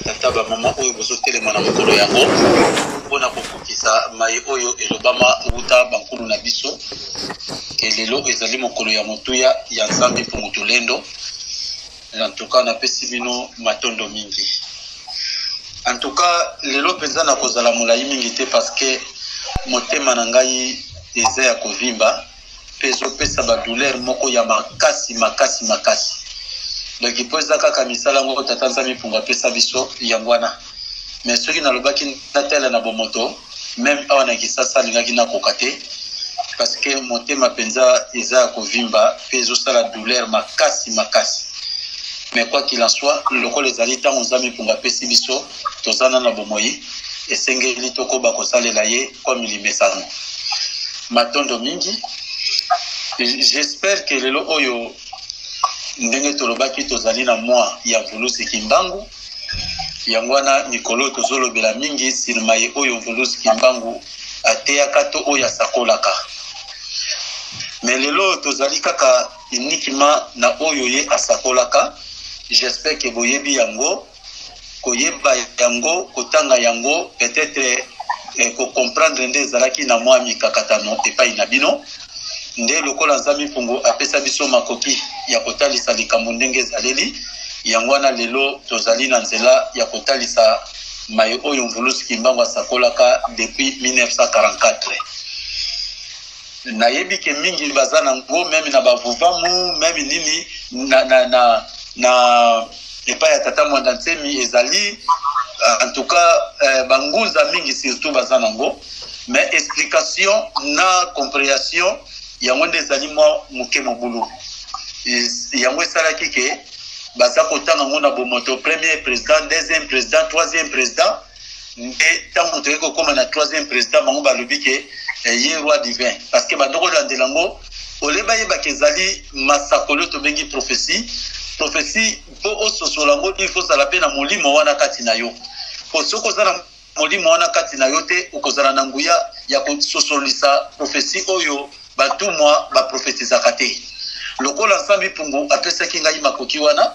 batata ba mama oyo bozotelema na mokolo yango mpona kokokisa mai oyo elobama uta bankulu na biso ke lelo ezali mokolo ya motuya ya nzambe mpo motolendo. En tout cas napesi bino matondo mingi. En tout cas lelo mpenza na kozala molai mingi te parce que motema na ngai eza ya kovimba mpe ezopesa badouleur moko ya makasi. Donc ipo eza kaka misala ngo tata nzambe mpunga pesa biso yango wana. Mais soki nalobaki natela na bomoto même awa na kisasa alingaki nakoka te parce que motema mpenza eza ya kovimba mpe ezosala douleur makasi. Mais quoi qu'il en soit, lokolo ezali ntango nzambe mpunga pesi biso tozana na bomoi esengeli tokoba kosalela ye comme limesano matondo mingi. J'espère que lelo oyo ndenge tolobaki tozali na mwa ya Mvuluzi Kimbangu yango wana mikolo tozolobela mingi silma ye oyo Mvuluzi Kimbangu ateyaka to oyo asakolaka. Mais lelo tozali kaka uniquement na oyo ye asakolaka. J'espère que boyebi yango koyeba yango kotanga yango peut-être ko comprendre nde ezalaki na mwa mikakatano epai na bino nde lokola nzambe mpungu apesa biso makoki ya kotalisa likambo ndenge ezaleli yango wana lelo tozali na nzela ya kotalisa mai oyo Mvuluzi Kimbangu asakolaka depuis 1944. Nayebi ke mingi baza na ngo meme na bavuvamu meme nini na epai ya tata mwanda nsemi ezali en tout cas bangunza mingi surtout baza na ngo mais explication na compréhension yango nde ezali mwa moke mobulu yango esalaki ke baza kotanga ngo na bomoto premier président deuxième président troisième président nde ntango toyei kokóma na troisième président bango balobi ke ye roi divin parce que bandoko olandela yango oleba yebaka ezali masakolo tobengi prophétie mpo ososola yango il faut ozala mpe na molimo wana kati na yo po soki oza na molimo wana kati na yo te okozala na nguya ya kososolisa prophétie oyo batumwa baprofetizaka te. Lokola nzambe mpungu apesaki ngai makoki wana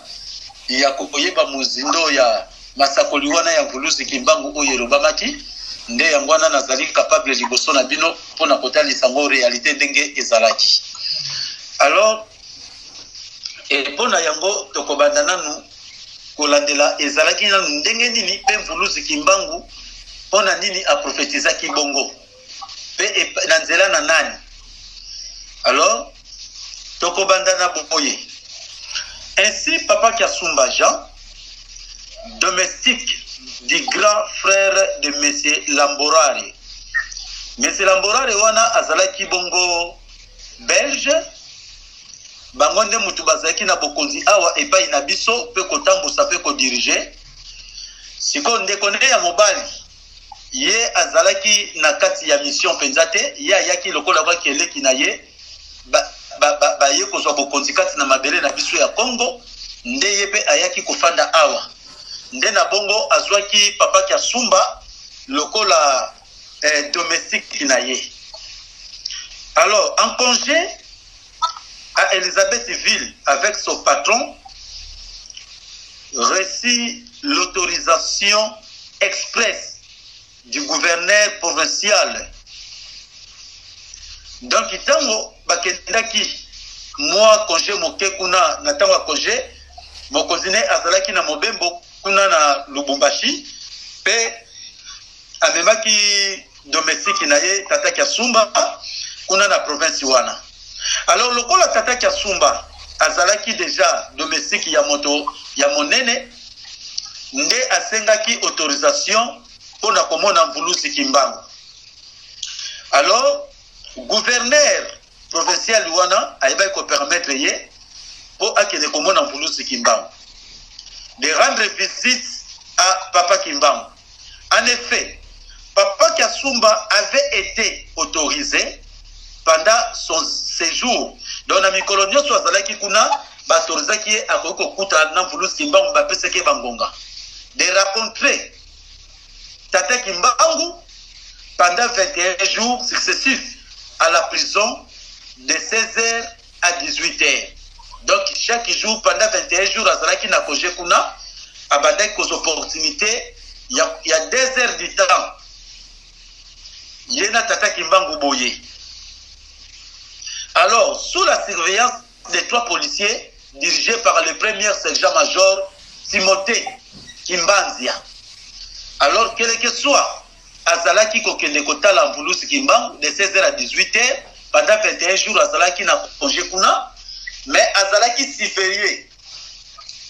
ya koyeba mozindo ya masakoli wana ya Mvuluzi Kimbangu oyo elobamaki nde yango wana nazali capable liboso na bino mpona kotalisa ngo réalité ndenge ezalaki. Alors mpona yango tokobanda nanu kolandela ezalaki nanu ndenge nini mpe Mvuluzi Kimbangu mpona nini aprofetizaki bongo mpe na nzela na nani. Alors tokobanda na boye. Ainsi Papa Kiasumba Jean, domestique du grand frère de Monsieur Lamborare. Monsieur Lamborare wana azalaki bongo belge bango nde mutu bazalaki na bokonzi awa epai na biso mpe kotambusa mpe kodirige. Siko ndeko nde ya mobali ye azalaki na kati ya mission mpenza te ye ayaki lokola kwaki eleki na ye ye kozwa bokonzi kati na mabele na biso ya Congo nde ye mpe ayaki kofanda awa nde na bongo azwaki Papa Kiasumba lokola domestique na ye. Alors en congé à Elisabethville avec son patron reçut l'autorisation express du gouverneur provincial. Donc itango bakendaki moi congé moke kuna na tango congé mokozine azalaki na mobembo kuna na Lubumbashi pe amemaki domestique na ye tata Kiasumba kuna na province wana. Alors lokola tata Kiasumba azalaki déjà domestique ya moto ya monene nde asengaki autorisation pona komona Mvuluzi Kimbangu. Alors gouverneur provincial wana ayeba ko permettre ye pour akene komona Mvuluzi Kimbangu de rendre visite à Papa Kimbangu. En effet, Papa Kiasumba avait été autorisé pendant son séjour dans la mikolonie so azalaki kuna batorizaki akoko kuta na Mvuluzi Kimbangu bapeseke bangonga de rencontrer tata Kimbangu pendant 21 jours successifs à la prison de 16h à 18h. Donc chaque jour pendant 21 jours azalaki na congé kuna abandaki aux opportunités, il y a 2 heures du temps. Yena Tata Kimbangu Boye. Alors, sous la surveillance des 3 policiers, dirigés par le premier sergent-major Timothée Kimbanzia. Alors, quel que soit, Azalaki Kokende Kotala Mbulusi Kimbangu, de 16h à 18h, pendant 21 jours, Azalaki na congé kuna, mais Azalaki surveillé.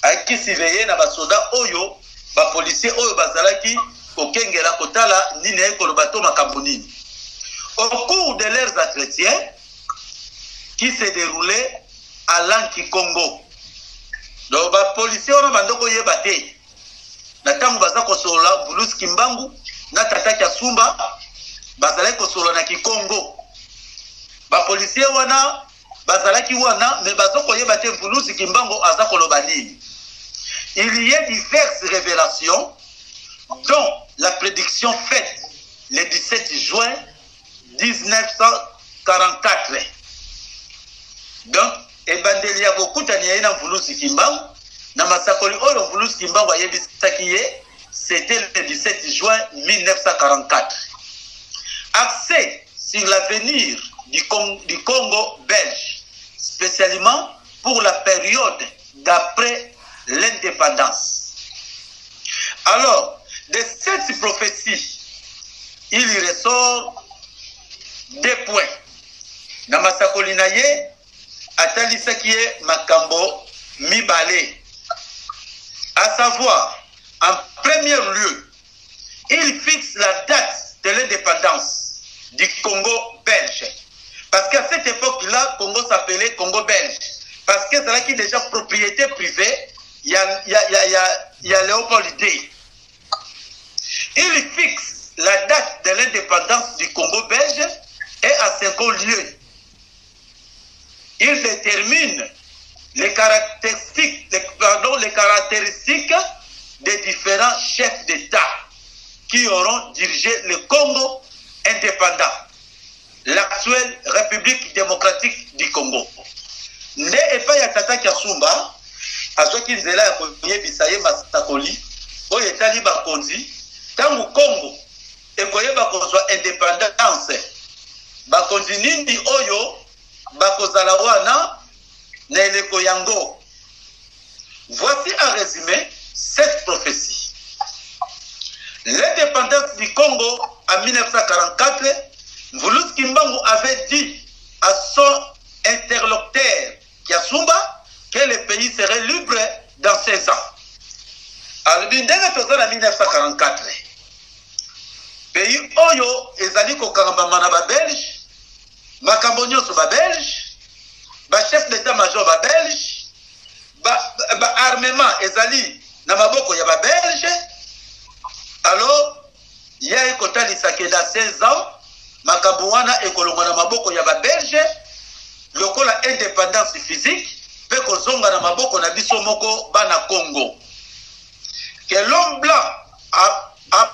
Aki surveillé na basoda Oyo, ba policier Oyo Bazalaki, Kokengela Kotala, Nine Kolobato Makambonini. Au cours de leurs entretiens, qui se déroulaient à Lanki Congo. Donc, les policiers ont bandoko yebate. Na tangu baza kosola Mbulusi Kimbangu, na Tata Kasumba, bazalaki kosola na Kikongo. Ba policiers wana, bazalaki wana, mais bazoko yebate Mbulusi Kimbangu aza koloba nini. Il y a diverses révélations, dont la prédiction faite le 17 juin 1944. Donc, ebandeli ya kokutani ya ina Mbulusi Kimbangu na masakoli oyo Mbulusi Kimbangu ayebisaki ye, c'était le 17 juin 1944. Axé sur l'avenir du Congo belge, spécialement pour la période d'après l'indépendance. Alors, de cette prophétie, il ressort 2 points. Na masakoli na ye atalisaki ye makambo mibale, à savoir, en premier lieu, il fixe la date de l'indépendance du Congo belge, parce qu'à cette époque-là, Congo s'appelait Congo belge, parce que c'est là qui est déjà propriété privée. Il y a Léopold D. Il fixe la date de l'indépendance du Congo belge et à 2e lieu, il détermine les caractéristiques des différents chefs d'État qui auront dirigé le Congo indépendant, l'actuelle République démocratique du Congo. Ne epa ya Tata Kasumba, azoki nzela ya koyebisa ye masakoli, oyo etali bakonzi, tangu Congo ekoyeba kozwa indépendance, bakonzi nini oyo bakozala wana na eleko yango. Voici en résumé cette prophétie. L'indépendance du Congo en 1944, Mbulusi Kimbangu avait dit à son interlocuteur Kasumba que le pays serait libre dans 16 ans. Alors, en 1944, pays oyo ezali kokangama na ba Belge, makambo nyonso ba Belge, ba chef d'état-major ba Belge, ba armement ezali na maboko ya ba Belge. Alors, ya ekotalisa ke da 16 ans, makambo wana ekolonga na maboko ya ba Belge, lokola indépendance physique, pe kozonga na maboko na biso moko bana Congo. Que l'homme blanc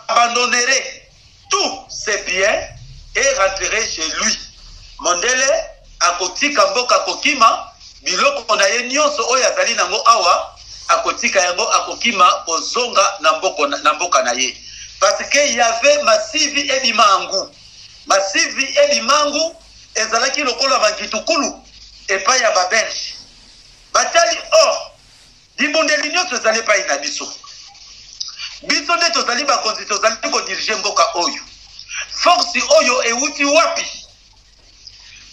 abandonnerait tous ses biens et rentrerait chez lui. Mondele akotika mboka kokima biloko na ye nyonso oyo azali nango awa, akotika yango akokima kozonga na mboka na ye. Parce qu'il y avait Massivi et Bimangu. Massivi et Bimangu ezalaki lokola bangitukulu epa ya ba Belge. Batali or dibondeli nyonso ezali pa ina biso. Biso nde tozali bakonzi tozali kodirige mboka oyo. Force oyo euti wapi?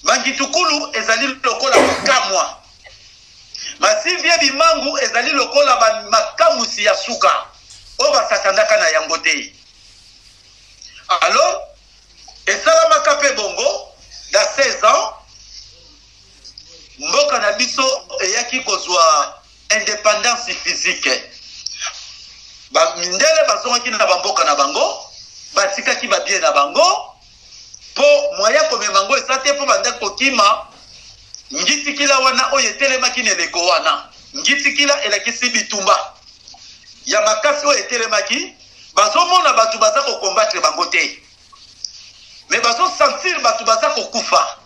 Bangitukulu ezali lokola makamwa. Massivi ya Bimangu ezali lokola makamusi ya suka oyo basatandaka na yango te. Alors, esalamaka pe bongo da 16 ans, mboka na biso eyaki kozwa indépendance physique. Mindele bazongaki na bamboka na bango, batikaki babie na bango, po moya komema ngo eza te po banda kokima ngitikila wana oyo etelemaki na eleko wana. Ngitikila elakisi bitumba ya makasi oyo etelemaki, bazomona batu baza kokombattre bango te, mais bazo sentir batu baza kokufa.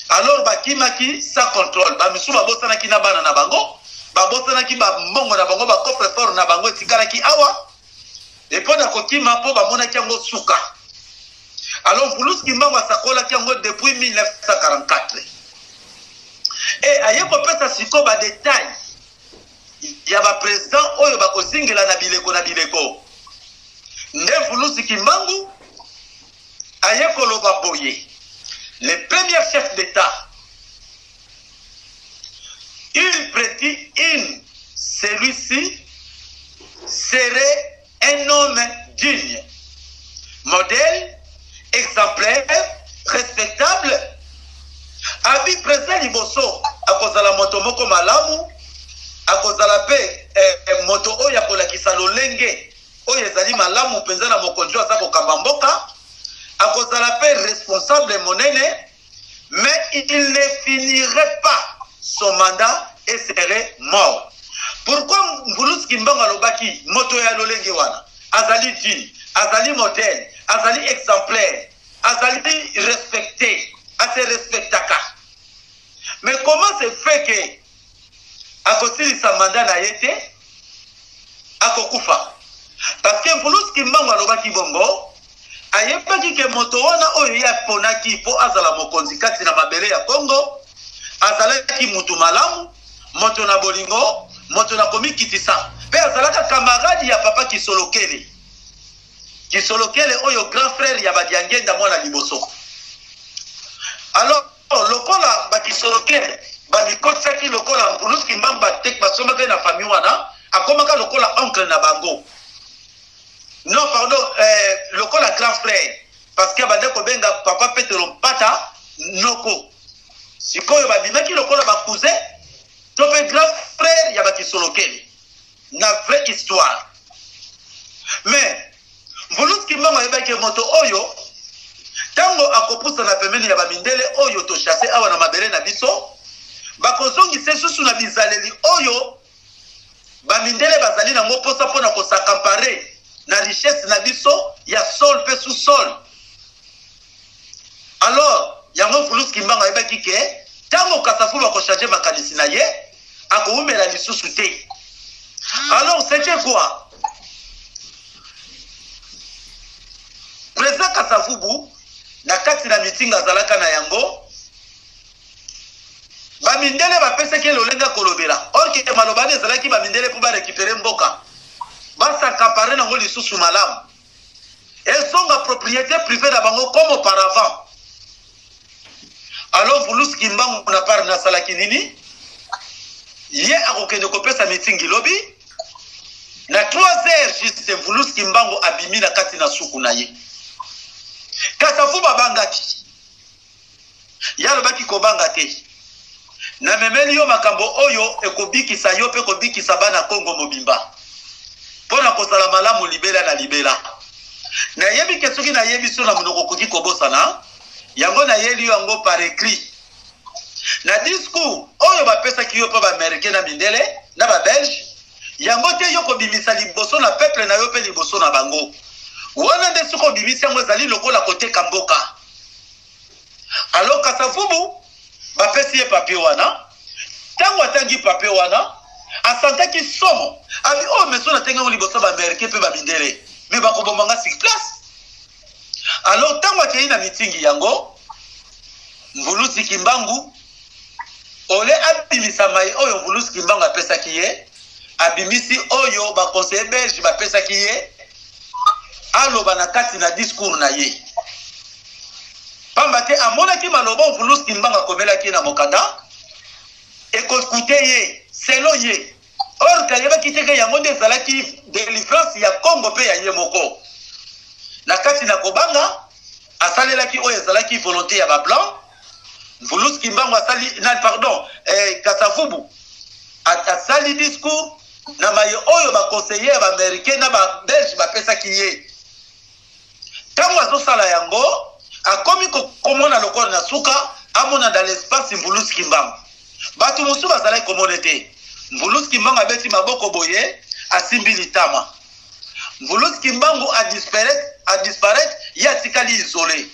Alors bakimaki sa contrôle, bamisu babosanaki na bana na bango, babosanaki bambongo na bango bacoffre fort na bango etikalaki awa epo na kokima mpo bamonaki yango suka. Alors Mvulus Kimbangu asakolaki yango depuis 1944 et aye kopesa siko badetail ya baprésident oyo bakosingela na bileko nde Mvulus Kimbangu aye koloba boye le premier chef d'État. Il prédit celui-ci serait un homme digne, modèle, exemplaire, respectable. Abi présent liboso akozala moto moko malamu, akozala pe moto oyo akolakisa lolenge oyo ezali malamu penza na mokonjo asa kokamba mboka, akozala pe responsable monene, mais il ne finirait pas son mandat et serait mort. Pourquoi Mvulus Kimbangu alobaki moto ya lolenge wana azali digne, azali modèle, azali exemplaire, azali respecté, assez respectaka? Mais comment se fait que akosilisa mandat na yete akokufa? Parce que Mvulus Kimbangu alobaki bongo ayebaki ke moto wana oyo ya ponaki po azala mokonzi kati na mabele ya Congo, azalaki mutu malamu, moto na bolingo, moto na komi kitisa, pe azalaka camarade ya papa Kisolokele oyo grand frère ya Badiangenda mwana liboso. Alors lokola Bakisolokele bamikotisaki lokola Mvulus Kimbangu batek basomaka na famille wana akomaka lokola oncle na bango. Non pardon, lokola grand frère parce que bandeko benga papa Petro Mpata noko sikoyo babimaki lokola bakousin to pe grand frère ya Bakisolokele na vraie histoire. Mais Mvulus Kimbangu ayebaki moto oyo tango akopusa na pembeni ya bamindele oyo to chasse awa na mabele na biso bakozongisa susu na bizaleli oyo bamindele bazali nango posa pona kosakampare na richesse na biso ya sol pe sous sol. Alors yango Mvulus Kimbangu ayebaki ke tango kasafu bakochange makanisi na ye akoumela lisusu te. Alors c'était quoi? Président Kasavubu na kati na meeting azalaka na yango bamindele bapesaki lolenga kolobela or ke malobani ezalaki bamindele po barekipere mboka basakapare nango lisusu malamu ezonga propriété privée na bango comme auparavant. Alors Mvulus Kimbangu na part na salaki nini ye akokende kopesa meeting lobi na 3 heures juste Mvulus Kimbangu abimi na kati na suku na ye. Kasavubu babangaki yalobaki kobanga te na memeli yo makambo oyo ekobikisa yo pe kobikisa bana Kongo mobimba pona kozala malamu libela na libela. Na yebi kesoki na yebi so na munoko koki kobosana yango na yeli yango par écrit na discours oyo bapesa ki yo pa ba américain na mindele na ba belge yango te yo kobimisa liboso na peuple na yo pe liboso na bango wana nde soko bimisa yango ezali lokola koteka mboka. Alors Kasavubu bapesi ye papier wana tango atangi papier wana asantaki somo abi o meso na tenga liboso ba américain pe ba mindele me bakobomanga sur place. Alors tango akei na meeting yango Mvulus Kimbangu ole abimisa mai oyo Mvulus Kimbangu apesaki ye abimisi oyo ba conseiller belge bapesaki ye aloba na kati na discours na ye pamba te amonaki maloba Mvulus Kimbangu akomelaki na mokanda ekoskute ye selo ye or kayebaki teke yango nde ezalaki délivrance ya Congo pe ya ye moko na kati na kobanga asalelaki oyo ezalaki volonté ya bablanc. Mvulus Kimbangu asali Kasavubu asali discours na maye oyo ba conseiller ba américain na ba belge bapesaki ye tango azosala yango akomi komona lokola na suka amona dans l'espace Mvulus Kimbangu batu mosu bazalaki komona te. Mvulus Kimbangu abeti maboko boye asimbi litama. Mvulus Kimbangu a disparaître ya tikali isolé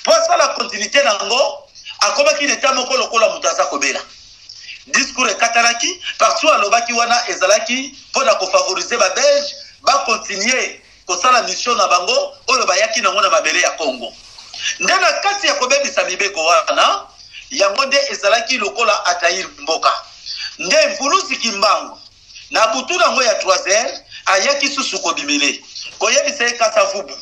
pour ça la continuité nango akobaki neta moko lokola mutaza kobela discours ekatalaki partout alobaki wana ezalaki mpona kofavoriser babelge bakontinue kosala mission na bango oyo bayaki nango na mabele ya Congo. Nde na kati ya kobebisa mibeko wana yango nde ezalaki lokola Ataïr Mboka. Nde Mvuluzi Kimbangu na butu nango ya 3h ayaki susu kobimele koyebisa ye Kasavubu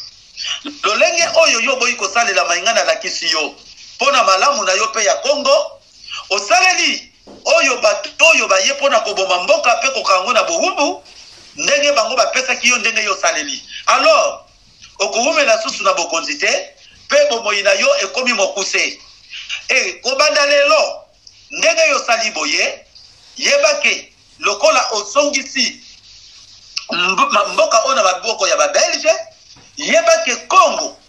lolenge oyo yo boyi kosalela maingana lakisi yo pona malamu na yo pe ya Congo osaleli oyo bato oyo baye pona koboma mboka pe kokango na bohumbu ndenge bango bapesaki yo ndenge yo saleli. Alors okuumela susu na bokonzi te pe bomoi na yo ekomi mokuse kobanda lelo ndenge yo sali boye yebake lokola osongisi mboka ona maboko ya babelge yebake Congo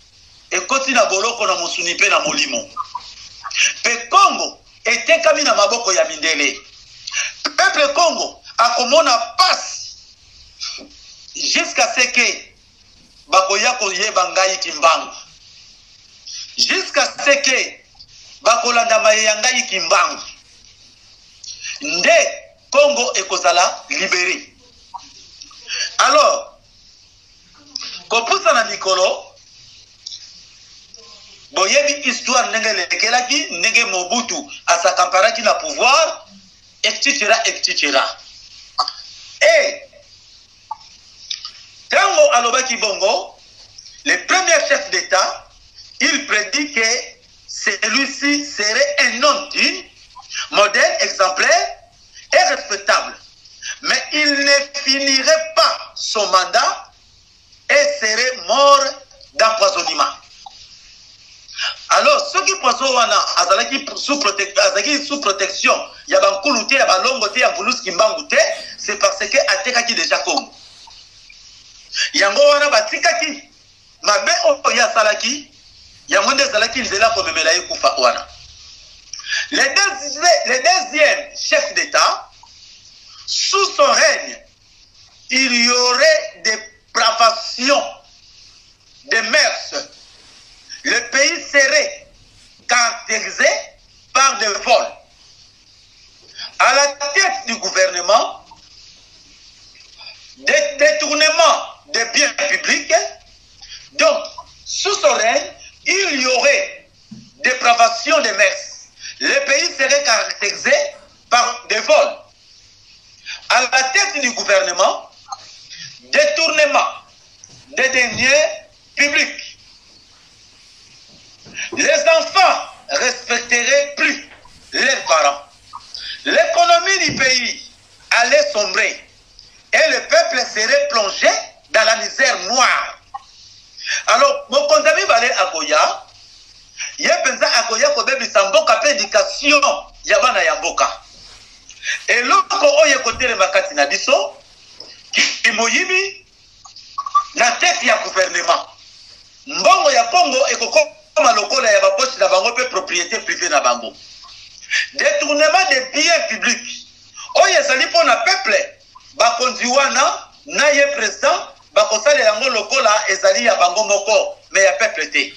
ekoti na boloko na musuni pe na molimo pe Congo etekami na maboko ya mindele. Peuple Congo akomona passe jusqu'à ce que bakoya koyeba ngai Kimbangu, jusqu'à ce que bakolanda maye ya ngai Kimbangu nde Congo ekozala libéré. Alors kopusa na mikolo boyebi histoire ndenge lekelaki ndenge Mobutu asakamparaki na pouvoir etc. Et tango alobaki bongo le premier chef d'État il prédit que celui-ci serait un homme digne, modèle, exemplaire et respectable, mais il ne finirait pas son mandat et serait mort d'empoisonnement. Alors, ceux qui pensent azalaki sous protection, ya bankulu te, ya balongo te, ya Mvuluzi Kimbangu te, c'est parce que atekaki déjà Congo. Yango wana batikaki mabe oya salaki, yango nde salaki nzela komemela ye kufa wana. Le deuxième chef d'État, sous son règne, il y aurait des privations de mœurs. Le pays serait caractérisé par des vols. À la tête du gouvernement, des détournements des biens publics. Donc, sous son règne, il y aurait des privations de mœurs. Le pays serait caractérisé par des vols. À la tête du gouvernement, détournement des deniers publics. Les enfants respecteraient plus leurs parents. L'économie du pays allait sombrer et le peuple serait plongé dans la misère noire. Alors, mon condamné Valé Akoya, il y a pensé Akoya Kobebi Samboka prédication Yabana Yamboka. Et l'autre oye côté de Makati Nabiso, qui moyibi la tête ya gouvernement. Mbongo ya Congo et Koko. Comme lokola ya bapoche na bango pe propriété privée na bango. Détournement des biens publics. Oye ezali pona peuple bakonzi wana na ye président bakosala yango lokola ezali ya bango moko mais ya peuple te.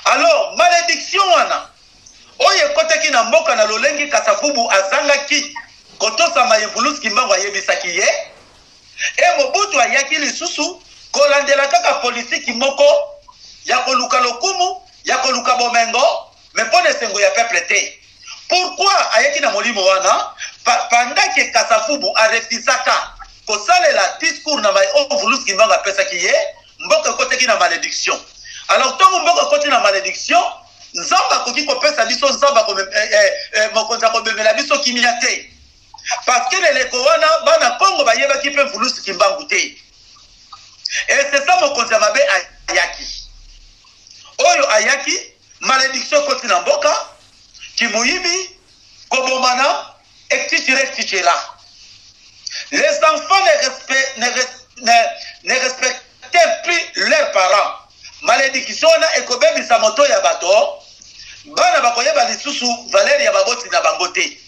Alors malédiction wana oye koteki na mboka na lolengi Kasavubu azangaki kotosa Mvuluzi Kimbangu ayebisaki ye e Mobutu ayaki lisusu kolandela kaka politique moko ya koluka lokumu, ya koluka bomengo, mais pas de sengo ya peuple te. Pourquoi ayeki na molimo wana pendant que Kasavubu a refusaka kosale la discours na Mvuluzi Kimbangu apesaki ye mboka koteki na malédiction. Alors tant mboka koteki na malédiction, nzamba koki kopesa biso nzamba ko mokonza ko bemela biso kimia te. Parce que les wana bana Congo bayebaki pe Mvuluzi Kimbangu te. Et c'est ça mokonza mabe ayaki. Oyo ayaki, malédiction koti na mboka, kimuibi, kobomana, etc. Les enfants ne respectaient plus leurs parents. Malédiction na ekobebi sa moto ya bato, bana bakoyeba lisusu valeur ya baboti na bangote.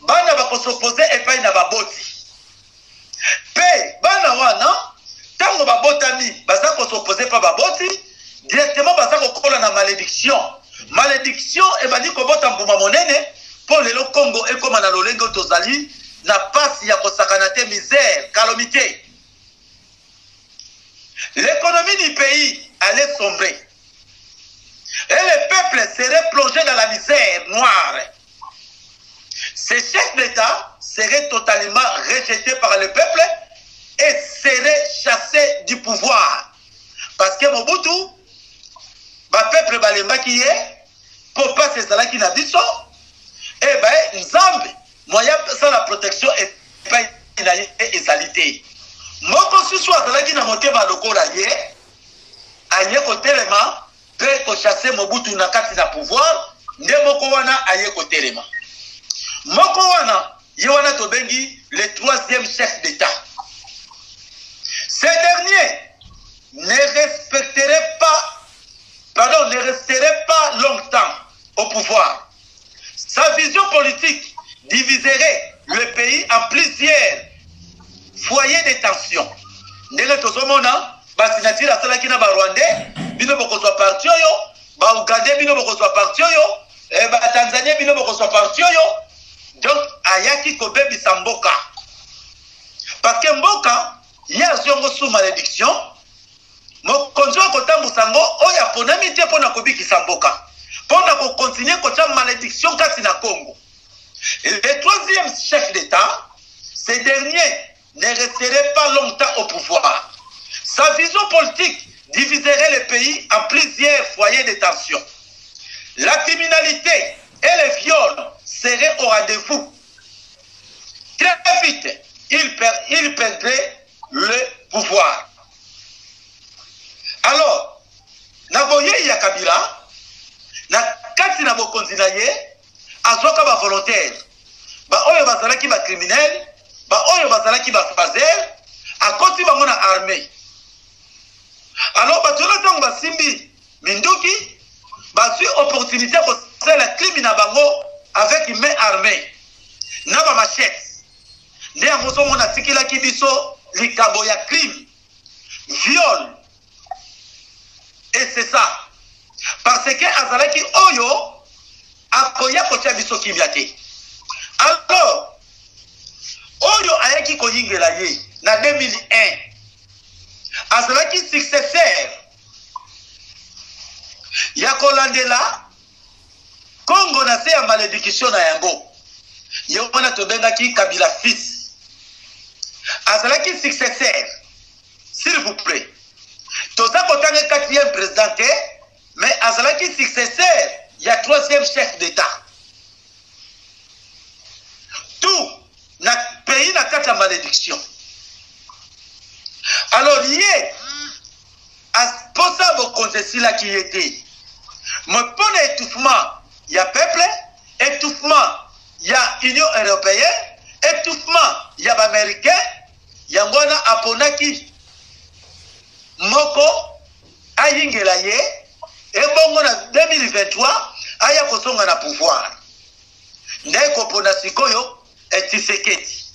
Bana bakosopose epai na baboti. Pe, bana wana, tango babotami, baza kosopose pa baboti, directement basa kokola na malédiction. Malédiction ebandi kobota mbuma monene pour le Congo et comme na lolengo tozali na passe ya kosakana te misère, calamité. L'économie du pays allait sombrer. Et le peuple serait plongé dans la misère noire. Ces chefs d'État seraient totalement rejetés par le peuple et seraient chassés du pouvoir. Parce que Mobutu, le peuple balemba qui est, pour pas ces salariés qui n'habitent pas, et bien, Nzambe, moyen sans la protection et pas une égalité. Moko susu azalaki na motema lokola ye aye kotelema pe ko chasser Mobutu na kati na pouvoir nde moko wana aye kotelema moko wana ye wana tobengi le troisième chef d'État. Ce dernier ne resterait pas longtemps au pouvoir. Sa vision politique diviserait le pays en plusieurs foyer de tension. Ndenge tozomona basinatira asalaki na Rwandais bino bokozwa parti oyo, ba Uganda bino bokozwa parti oyo, ba Tanzania bino bokozwa parti oyo. Donc ayaki kobebisa mboka. Parce que mboka ya zongo sous malédiction, mokonzi akotambusa ngo oyo aponami te mpona kobikisa mboka. Mpona ko continuer kotia malédiction kati na Congo. Et le troisième chef d'État, ce dernier ne resterait pas longtemps au pouvoir. Sa vision politique diviserait le pays en plusieurs foyers de tension. La criminalité et les viols seraient au rendez-vous. Très vite, il perdrait le pouvoir. Alors, Naboye ya Kabila, na kati na bokonzi na ye, azwaka ba volontaire. Ba oyo bazalaki ba criminel, ba oyo bazalaki ba fazer, akoti bango na armée. Alors batona tango basimbi minduki, bazwi opportunité ko sala crime na bango avec une main armée. Na ba machette. Nde yango so mona tikilaki biso likabo ya crime, viol. Et c'est ça. Parce que azalaki oyo akoya kotia biso kimyate. Alors oyo ayaki koyingela ye na 2001 azalaki successeur ya kolandela Congo na se ya malédiction na yango ye wana tobengaki Kabila fils azalaki successeur. S'il vous plaît, toza kotanga 4e président, mais azalaki successeur ya 3e chef d'État. Tout na pays na kati ya malédiction. Alors yé posa bokonzi esilaki ye te. Mpona étouffement ya peuple, étouffement ya Union européenne, étouffement ya baméricain, yango wana aponaki moko ayingela ye ebongo na 2023 aya kosonga na pouvoir. Ndaye kopona sikoyo Tshisekedi.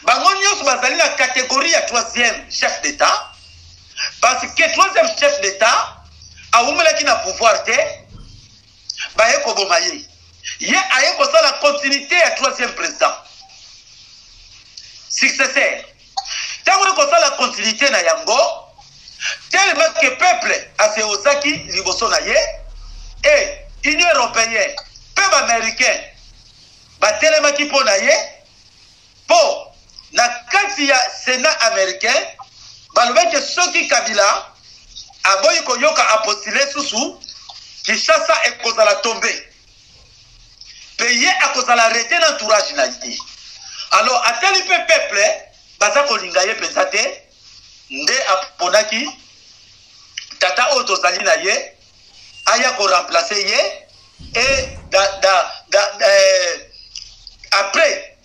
Bango nyonso bazali na catégorie ya 3e chef d'État parce que 3e chef d'État awumelaki na pouvoir te baye koboma ye. Ye aye kosala continuité ya 3e président. Successeur. Tango kosala continuité na yango tellement que peuple ase osaki liboso na ye et Union européenne peuple américain batelemaki mpo na ye po na kati ya Sénat américain balobaki soki Kabila aboyi koyoka apostile susu Kinshasa ekozala tombe paye akozala arrêté na entourage na ye. Alors ateli pe peuple baza kolinga ye penza te nde aponaki tata oyo tozali na ye aya ko remplacer ye et après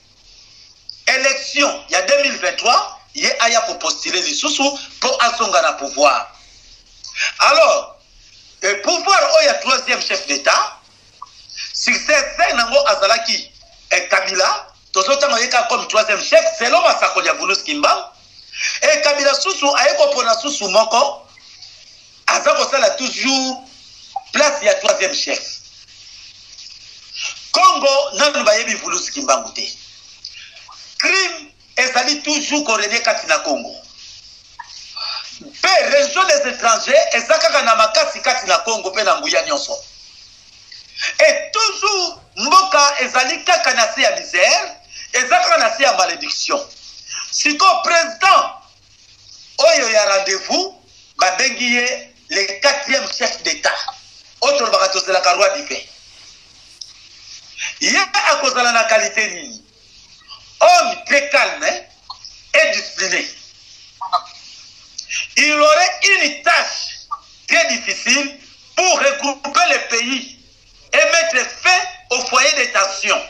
élection il y a 2023 ye aya ko postuler lisusu pour asonga na pouvoir. Alors le pouvoir oya 3e chef d'État successeur nango azalaki Kabila tozotanga yeka comme 3e chef selon Masakoli ya Vulus Kimba et Kabila susu ayeko pona susu moko azako sala toujours place ya 3e chef. Congo nanu bayebi Mvuluzi Kimbangu te. Crime ezali toujours corrélé katina Congo. Pe région des étrangers ezakaka na makasi katina Congo pe na nguya nyonso. Et toujours mboka ezali kaka na se ya misère, ezakaka na se ya malédiction. Siko président oyo ya rendez-vous babengi ye le 4e chef d'État. Autre bakato la karwa dipe. Yé a kozala na qualité nini? Homme très calme et discipliné. Il aurait une tâche très difficile pour regrouper le pays et mettre fin au foyer de tension.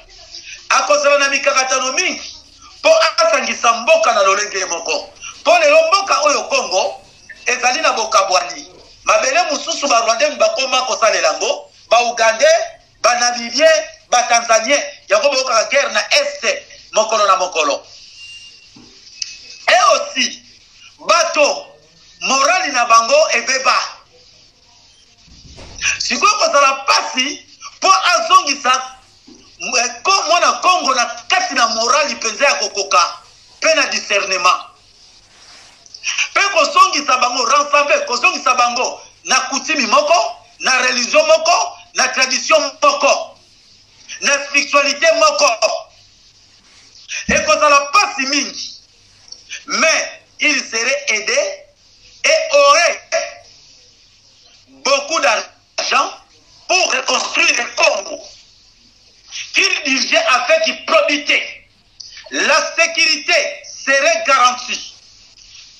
A kozala na mikakatano mingi po asangisa mboka na lolenge moko. Po le mboka oyo Congo ezali na bokabwani. Mabele mususu ba Rwandais bakoma kosalela ngo, ba Ugandais, ba Namibien, ba Tanzanien, yango boka guerre na est mokolo na mokolo. Et aussi bato morali na bango ebeba. Siko kozala pasi po azongisa ko mwana Congo na kati na morali penza ya kokoka, pe na discernement. Pe kozongisa bango rassembler, kozongisa bango na kutimi moko, na religion moko, na tradition moko, na spiritualité moko. Et kozala pasi mingi. Mais il serait aidé et aurait beaucoup d'argent pour reconstruire le Congo. Qu'il dirigeait afin qu'il probité. La sécurité serait garantie.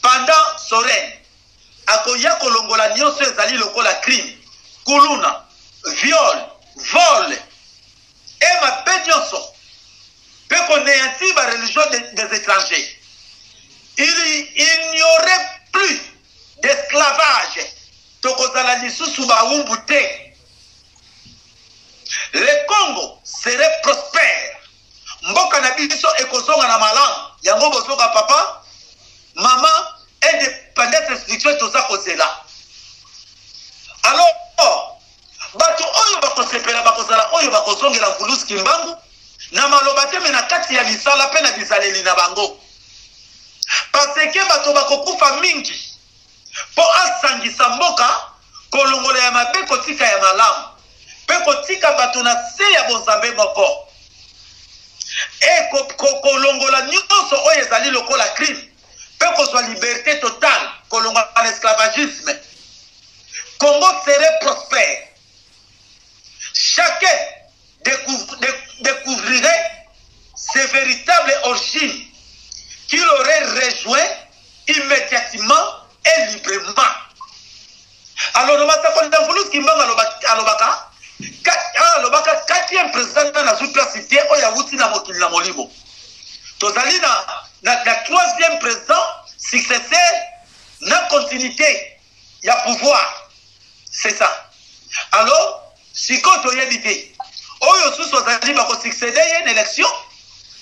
Pendant son règne, akoya kolongola nyonso ezali lokola crime, kuluna, viol, vol, et ma benyonso, peut connaître la religion des étrangers. Il n'y aurait plus d'esclavage. Tokozala lisusu baumbu te. Le Congo serait prospère. Mboka na biso ekozonga na malamu. Yango bozoka papa, maman, indépendance spirituelle tout ça cause là. Alors, bato oyo bakosepela bakozala oyo bakozongela Mvuluzi Kimbangu na maloba te mena kati ya misala pe na bizaleli na bango. Parce que bato bakokufa mingi po asangisa mboka kolongola ya mabe kotika ya malamu pe kotika bato na se ya bonzambe moko. E kolongola nyonso oyo ezali lokola crime. Peut qu'on soit liberté totale, qu'on à l'esclavagisme. Congo serait prospère. Chacun découvrirait ses véritables origines qu'il aurait rejoint immédiatement et librement. Alors, nous avons Mvuluzi Kimbangu alobaka 4e président dans la sous-cité où il y a Wuti na mokili na molimo. Tozali na 3e président successeur na continuité il y a pouvoir. C'est ça. Alors, si quand on y a dit oyo susu ozali bako succéder une élection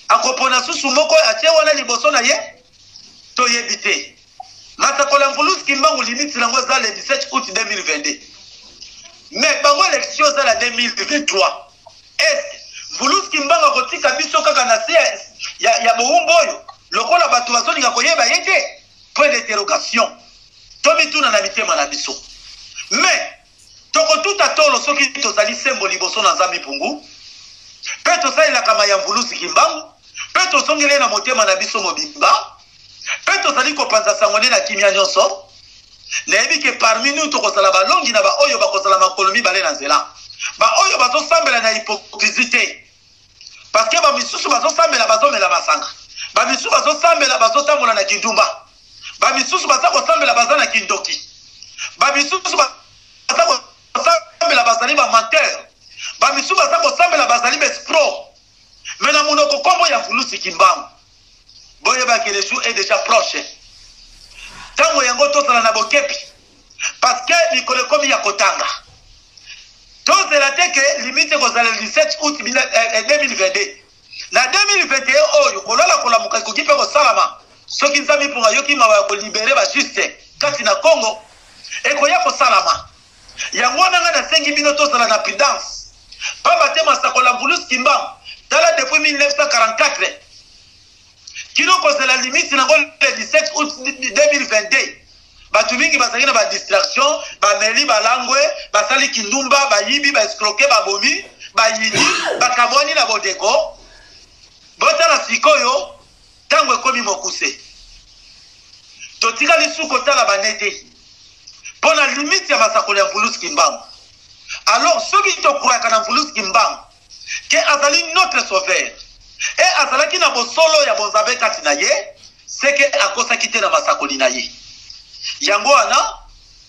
akopona susu moko atie wana liboso na ye to yebite. Matakola Mvuluzi Kimbangu limite nango za le 17 août 2022. Mais bango élection za la 2023. Est Mvuluzi Kimbangu akotika biso kaka na se ya boumbo oyo lokola bato bazolinga koyeba yete point d'interrogation tomi tuna na mitema na biso. Mais toko tout atolo soki tozali sembo liboso na Nzambe pungu pe tosalela kama ya Mvuluzi Kimbangu pe tosongele na motema na biso mobimba pe tozali kopanza sangone na kimia nyonso nayebi ke parmi nous tokozala balongi na ba oyo bakozala makolomi bale na nzela ba oyo bazosambela na hypocrisie. Parce que ba misusu bazosambela bazomela masanga, ba misusu bazosambela bazotambola na kindumba, ba misusu bazakosambela bazana kindoki, ba misusu bazakosambela bazali ba menteur, ba misusu bazakosambela bazali ba escroc. Mais na monoko kombo ya Mvuluzi Kimbangu boyeba que le jour est déjà proche. Tango yango tozala na bokepi parce que mikolo komi ya kotanga tozela te ke limite kozala le 17 août 2022 na 2021 oyo kolola kolamuka koki mpe kosalama soki Nzambe mponga yoki mawa ya kolibere bajuste kati na Congo ekoya kosalama yango wana nga nasengi bino tozala na prudence Pamba te masakola Mvulus Kimbangu tala depuis 1944 kino c'est la limite le 17 août 2022 batu mingi bazali na ba distraction ba meli balangwe basali kindumba ba yibi ba escroquer ba bomi ba yidi ba kaboni na bodeko botala sikoyo tango ekomi mokuse totika lisuko tala banete pona limite ya masakolo ya Mvulus Kimbangu. Alors ceux qui te croient kana Mvulus Kimbangu que azali notre sauveur et azalaki na bosolo ya bonzabe kati na ye c'est que akosa kite na masakoli na ye yango wana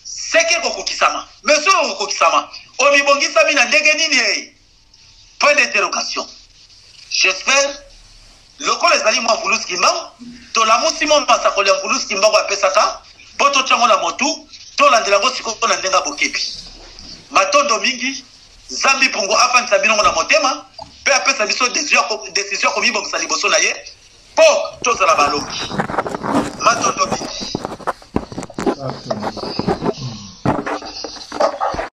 c'est que kokokisama mais so kokokisama omibongisa mina ndenge nini ye point d'interrogation. J'espère lokola ezali mwa Mvulus Kimbangu to la musimo masakoli ya Mvulus Kimbangu apesaka poto chango na motu to landela ngo siko na ndenga bokebi matondo mingi zambi pungo afan sabino na motema pe apesa biso décision ko mibo msali boso na ye po to za la baloki matondo mingi.